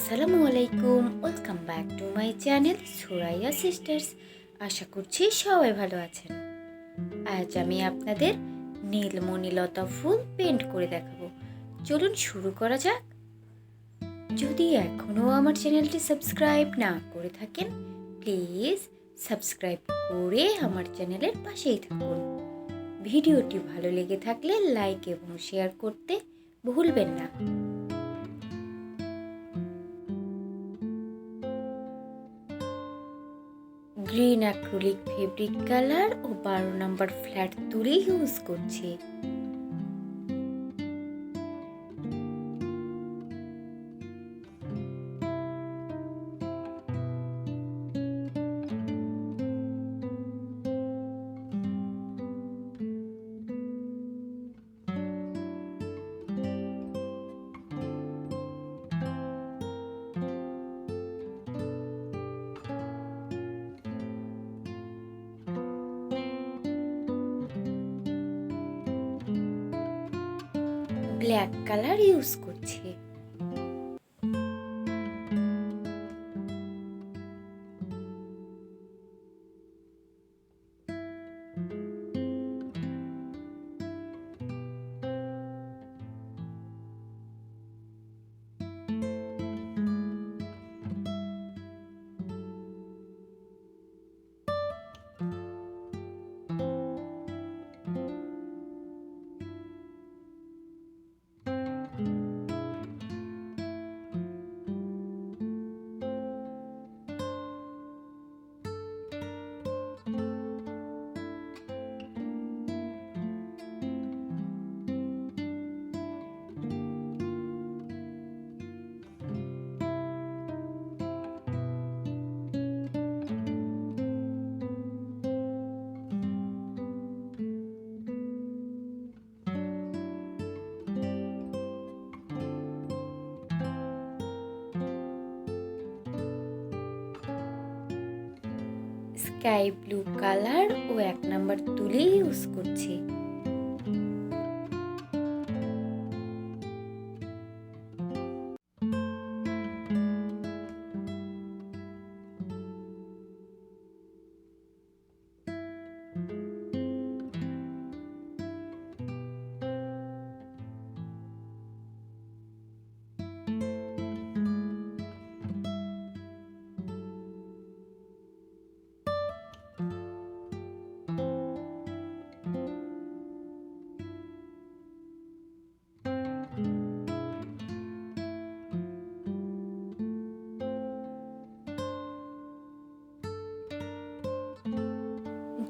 Assalamualaikum, welcome back to my channel Suraiya sisters. আশা করছি সবাই ভালো আছেন। আজ আমি আপনাদের নীলমনি লতা ফুল পেন্ট করে দেখাবো। চলুন শুরু করা যাক। যদি এখনও আমার চ্যানেলটি সাবস্ক্রাইব না করে থাকেন, প্লিজ সাবস্ক্রাইব করে আমার চ্যানেলের পাশেই থাকুন। ভিডিওটি ভালো লেগে থাকলে লাইক এবং শেয়ার করতে ভুলবেন না। গ্রিন অ্যাক্রিলিক ফেব্রিক কালার ও 12 নম্বর ফ্ল্যাট তুলি ইউজ করছি। ব্ল্যাক কালার ইউজ করছি। স্কাই ব্লু কালার ও 1 নম্বর তুলি ইউজ করছি।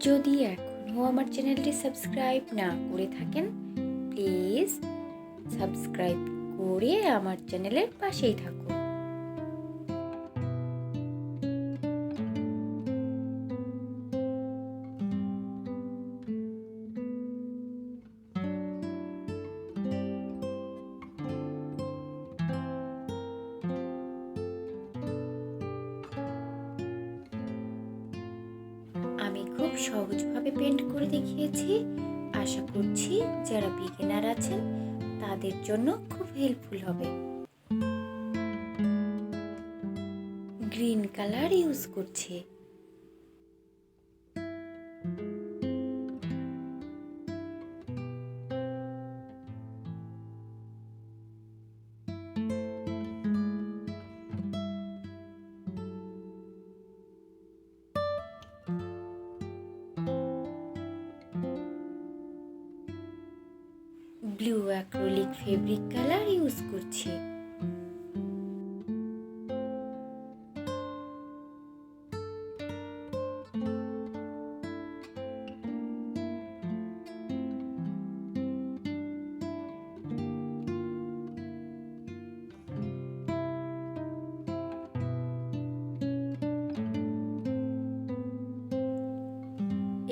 যদি এখনও আমার চ্যানেলটি সাবস্ক্রাইব না করে থাকেন, প্লিজ সাবস্ক্রাইব করে আমার চ্যানেলের পাশেই থাকুন। আমি খুব সহজভাবে পেন্ট করে দেখিয়েছি। আশা করছি যারা বিগিনার আছেন তাদের জন্য খুব হেল্পফুল হবে। গ্রিন কালার ইউজ করছি। Blue acrylic fabric colour use করছি।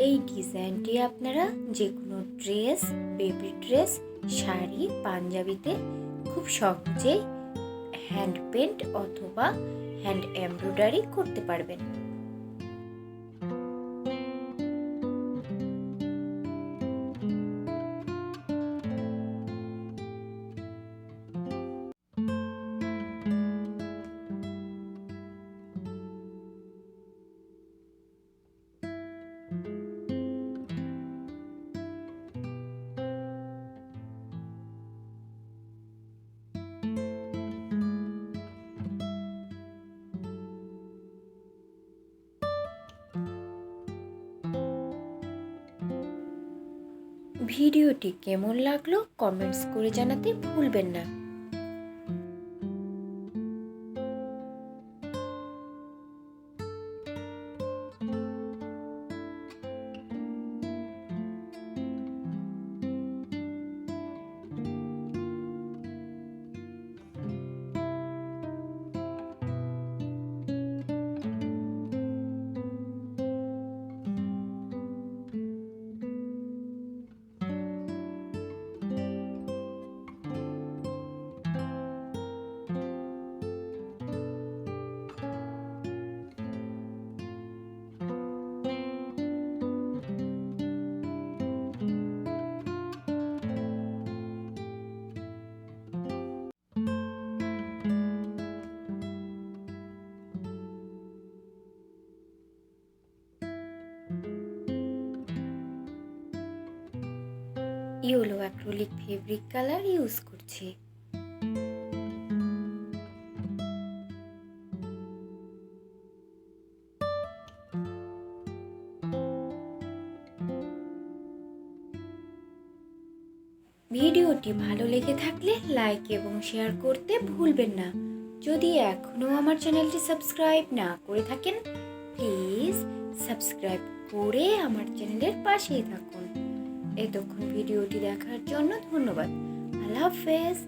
এই ডিজাইনটি আপনারা যে কোনো ড্রেস, বেবি ড্রেস, শাড়ি, পাঞ্জাবিতে খুব সহজেই হ্যান্ড পেন্ট অথবা হ্যান্ড এমব্রয়ডারি করতে পারবেন। ভিডিওটি কেমন লাগলো কমেন্টস করে জানাতে ভুলবেন না। Yellow acrylic fabric colour use করছি। ভিডিওটি ভালো লেগে থাকলে লাইক এবং শেয়ার করতে ভুলবেন না। যদি এখনও আমার চ্যানেলটি সাবস্ক্রাইব না করে থাকেন, প্লিজ সাবস্ক্রাইব করে আমার চ্যানেলের পাশেই থাকুন। এতক্ষণ ভিডিওটি দেখার জন্য ধন্যবাদ। আল্লাহ হাফেজ।